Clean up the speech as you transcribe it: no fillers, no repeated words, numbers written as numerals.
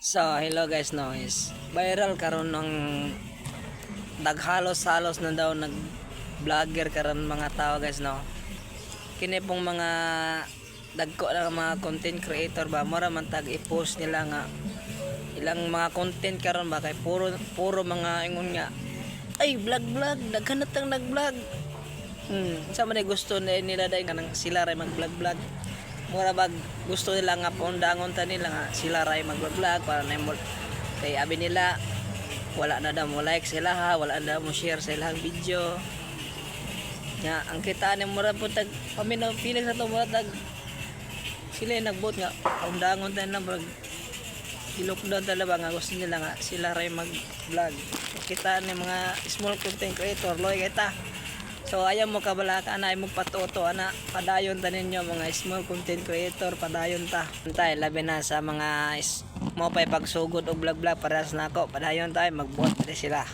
So, hello guys, no, is viral karon ng naghalos-halos na daw nag-vlogger karon mga tao guys, no. Kini pong mga dagko na mga content creator ba, mura man tag i-post nila nga ilang mga content karon ba kay puro mga ingon nga ay vlog daghan na tang nag-vlog. Sa man gusto nila dai kanang sila ray mag-vlog. Mura bag gusto nila nga paundangon ta nila nga sila ray mag-vlog para na kay abi nila wala na daw mo like sila ha, wala na daw mo share sa ilang video. Nya ang kita ni mura po tag paminaw pili sa to mura tag sila nagbot nga paundangon ta nila bag i-lockdown talaga nga gusto nila nga sila ray mag-vlog. Kita ni mga small content creator loy kita. So ayaw mo kabalaka na ay mo patuto ana padayon ta ninyo mga small content creator padayon ta. Antay labi na sa mga mo pay pagsugod og vlog para sa nako padayon tay magbuhat sila.